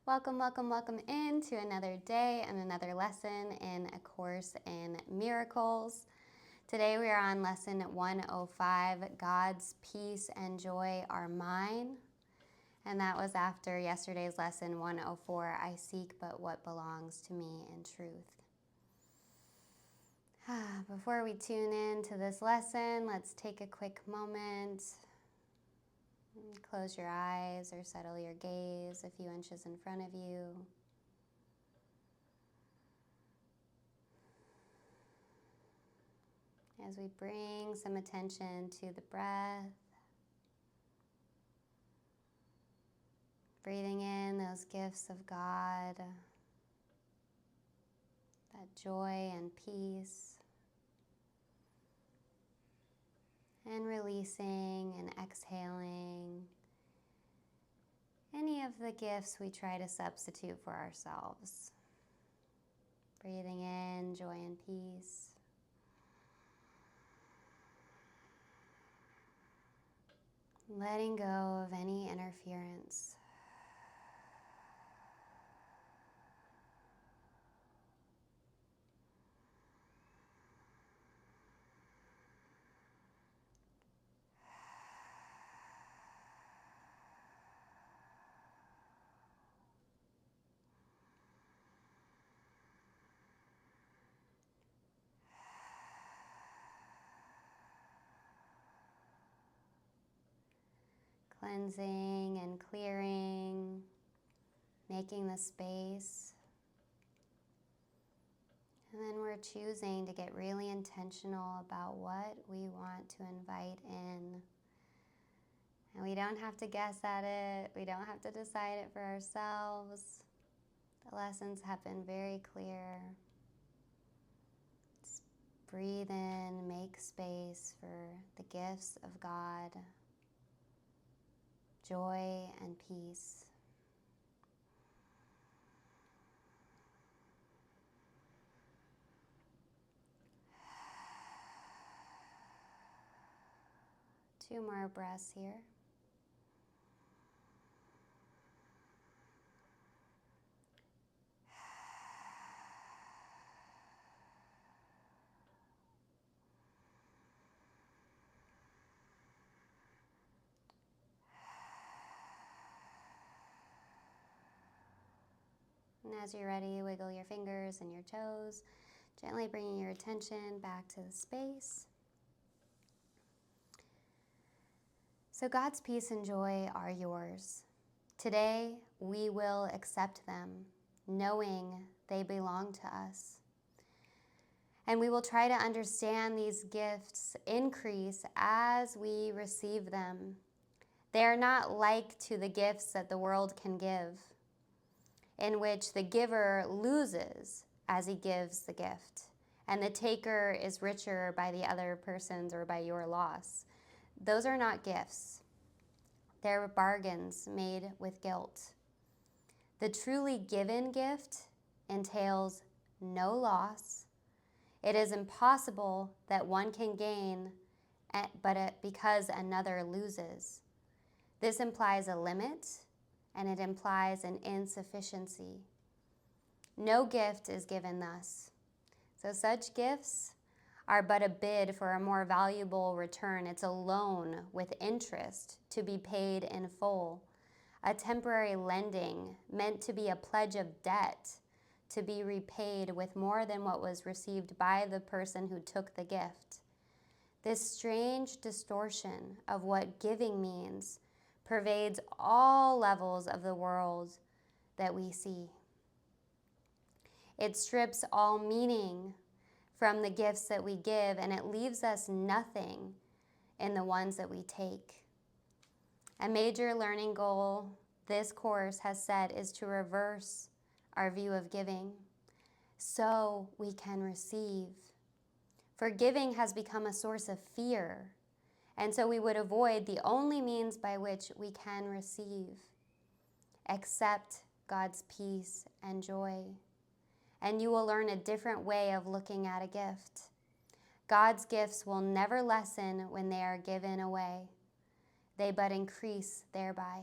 Welcome, welcome, welcome into another day and another lesson in A Course in Miracles. Today we are on lesson 105, God's peace and joy are mine. And that was after yesterday's lesson 104, I seek but what belongs to me in truth. Before we tune in to this lesson, let's take a quick moment. Close your eyes or settle your gaze a few inches in front of you. As we bring some attention to the breath, breathing in those gifts of God, that joy and peace, and releasing and exhaling any of the gifts we try to substitute for ourselves. Breathing in joy and peace. Letting go of any interference. Cleansing and clearing, making the space. And then we're choosing to get really intentional about what we want to invite in. And we don't have to guess at it. We don't have to decide it for ourselves. The lessons have been very clear. Just breathe in, make space for the gifts of God, joy and peace. Two more breaths here. And as you're ready, wiggle your fingers and your toes, gently bringing your attention back to the space. So God's peace and joy are yours. Today, we will accept them, knowing they belong to us. And we will try to understand these gifts increase as we receive them. They are not like to the gifts that the world can give, in which the giver loses as he gives the gift, and the taker is richer by the other person's or by your loss. Those are not gifts. They're bargains made with guilt. The truly given gift entails no loss. It is impossible that one can gain because another loses. This implies a limit, and it implies an insufficiency. No gift is given thus. So such gifts are but a bid for a more valuable return. It's a loan with interest to be paid in full, a temporary lending meant to be a pledge of debt to be repaid with more than what was received by the person who took the gift. This strange distortion of what giving means pervades all levels of the world that we see. It strips all meaning from the gifts that we give, and it leaves us nothing in the ones that we take. A major learning goal this course has set is to reverse our view of giving so we can receive. For giving has become a source of fear, and so we would avoid the only means by which we can receive. Accept God's peace and joy, and you will learn a different way of looking at a gift. God's gifts will never lessen when they are given away. They but increase thereby.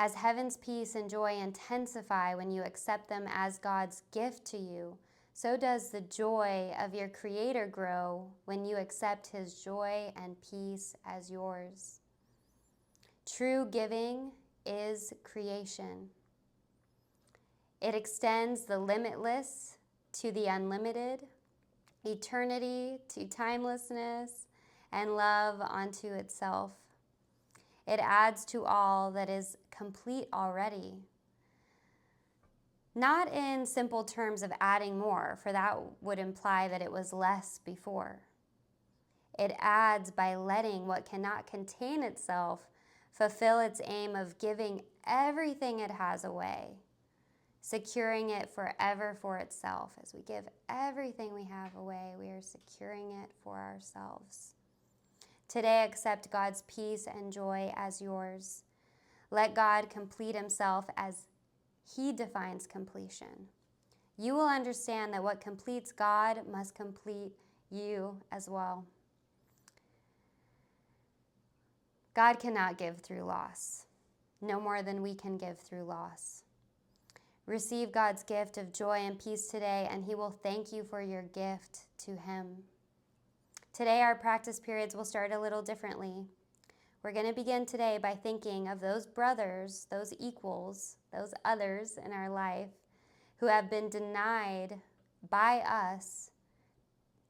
As heaven's peace and joy intensify when you accept them as God's gift to you, so does the joy of your Creator grow when you accept His joy and peace as yours. True giving is creation. It extends the limitless to the unlimited, eternity to timelessness, and love onto itself. It adds to all that is complete already. Not in simple terms of adding more, for that would imply that it was less before. It adds by letting what cannot contain itself fulfill its aim of giving everything it has away, securing it forever for itself. As we give everything we have away, we are securing it for ourselves. Today, accept God's peace and joy as yours. Let God complete Himself as He defines completion. You will understand that what completes God must complete you as well. God cannot give through loss, no more than we can give through loss. Receive God's gift of joy and peace today, and He will thank you for your gift to Him. Today, our practice periods will start a little differently. We're going to begin today by thinking of those brothers, those equals, those others in our life who have been denied by us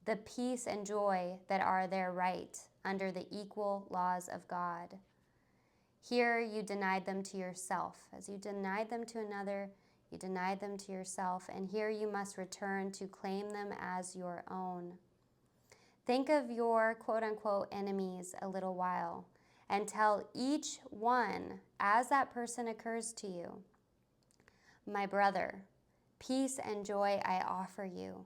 the peace and joy that are their right under the equal laws of God. Here, you denied them to yourself. As you denied them to another, you denied them to yourself, and here you must return to claim them as your own. Think of your quote-unquote enemies a little while and tell each one as that person occurs to you, my brother, peace and joy I offer you,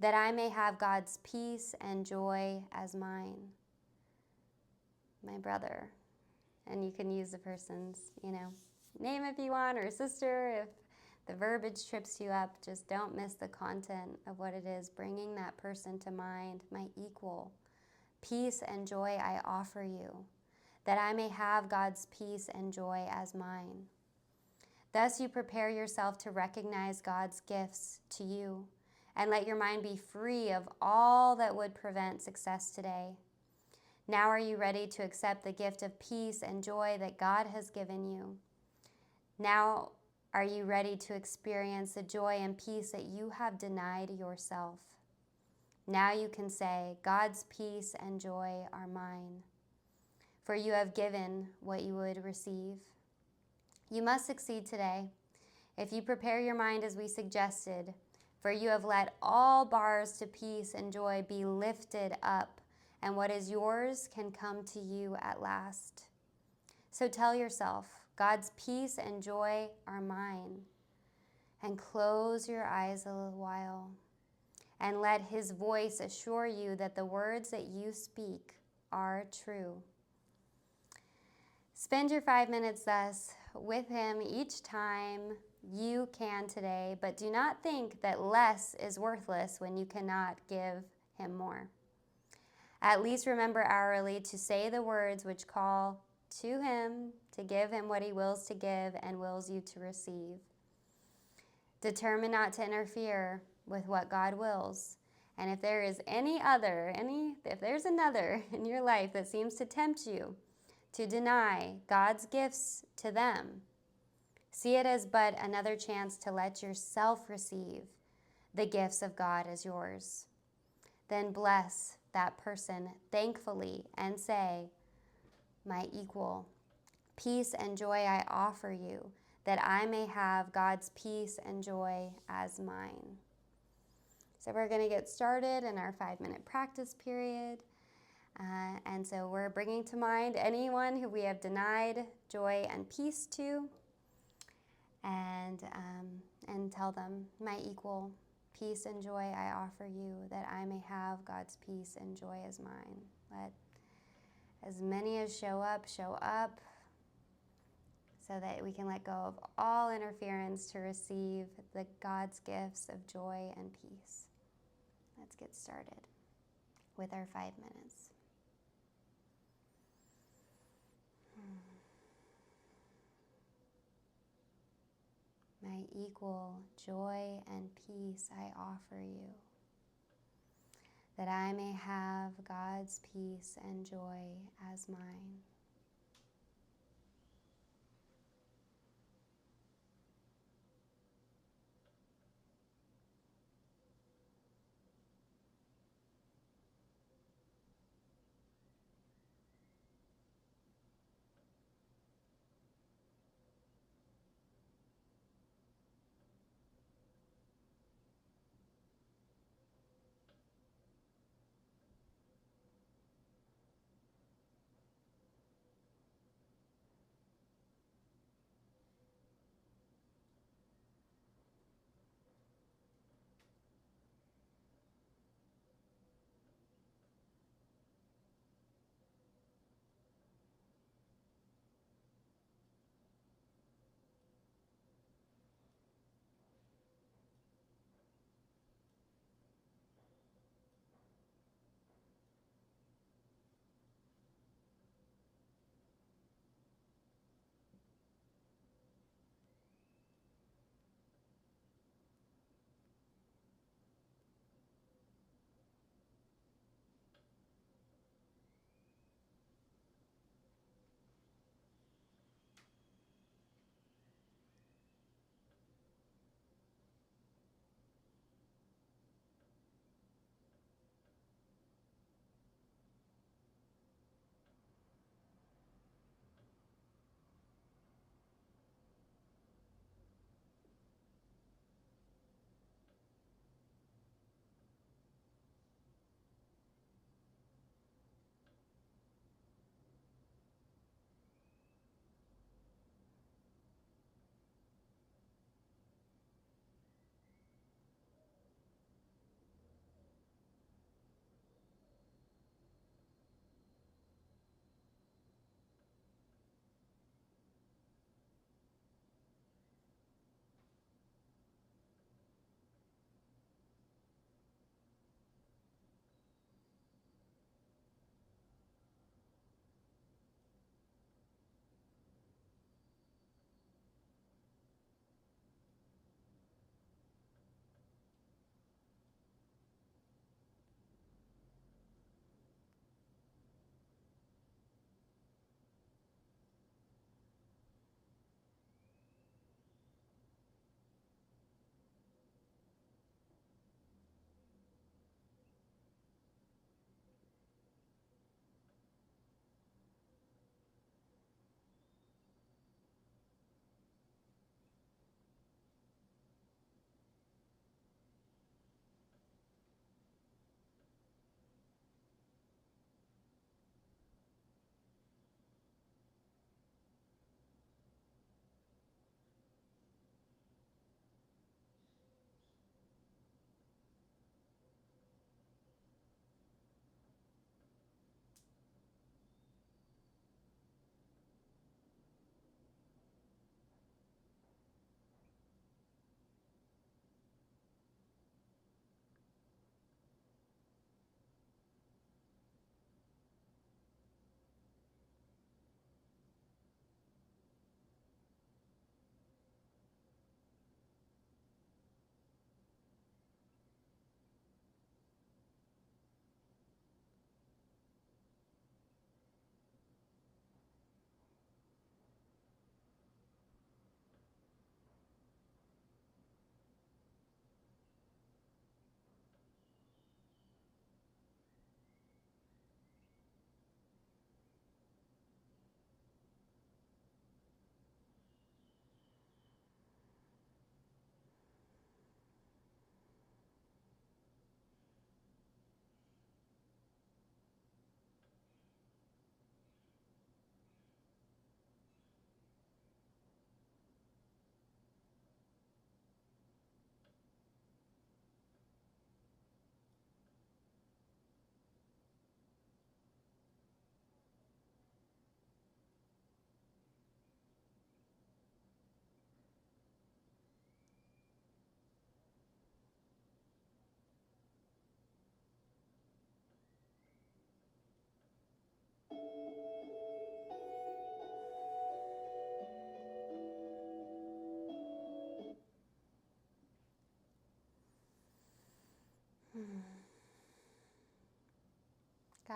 that I may have God's peace and joy as mine. My brother. And you can use the person's, name if you want, or sister. If the verbiage trips you up, just don't miss the content of what it is, bringing that person to mind, my equal. Peace and joy I offer you, that I may have God's peace and joy as mine. Thus you prepare yourself to recognize God's gifts to you, and let your mind be free of all that would prevent success today. Now are you ready to accept the gift of peace and joy that God has given you? Now are you ready to experience the joy and peace that you have denied yourself? Now you can say, God's peace and joy are mine, for you have given what you would receive. You must succeed today. If you prepare your mind as we suggested, for you have let all bars to peace and joy be lifted up, and what is yours can come to you at last. So tell yourself, God's peace and joy are mine. And close your eyes a little while, and let His voice assure you that the words that you speak are true. Spend your 5 minutes thus with Him each time you can today, but do not think that less is worthless when you cannot give Him more. At least remember hourly to say the words which call to Him, to give Him what He wills to give and wills you to receive. Determine not to interfere with what God wills. And if there is if there's another in your life that seems to tempt you to deny God's gifts to them, see it as but another chance to let yourself receive the gifts of God as yours. Then bless that person thankfully and say, my equal, peace and joy I offer you, that I may have God's peace and joy as mine. So we're going to get started in our 5-minute practice period. And so we're bringing to mind anyone who we have denied joy and peace to, and tell them, my equal, peace and joy I offer you, that I may have God's peace and joy as mine. Let as many as show up, so that we can let go of all interference to receive the God's gifts of joy and peace. Let's get started with our 5 minutes. equal joy and peace I offer you, that I may have God's peace and joy as mine.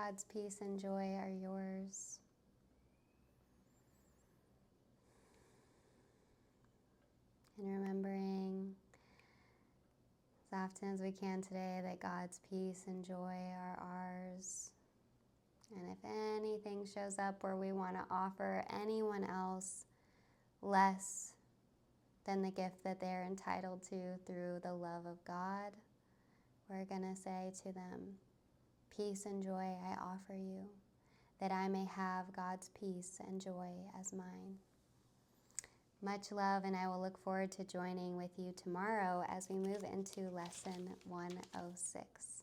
God's peace and joy are yours. And remembering as often as we can today that God's peace and joy are ours. And if anything shows up where we want to offer anyone else less than the gift that they're entitled to through the love of God, we're going to say to them, peace and joy I offer you, that I may have God's peace and joy as mine. Much love, and I will look forward to joining with you tomorrow as we move into Lesson 106.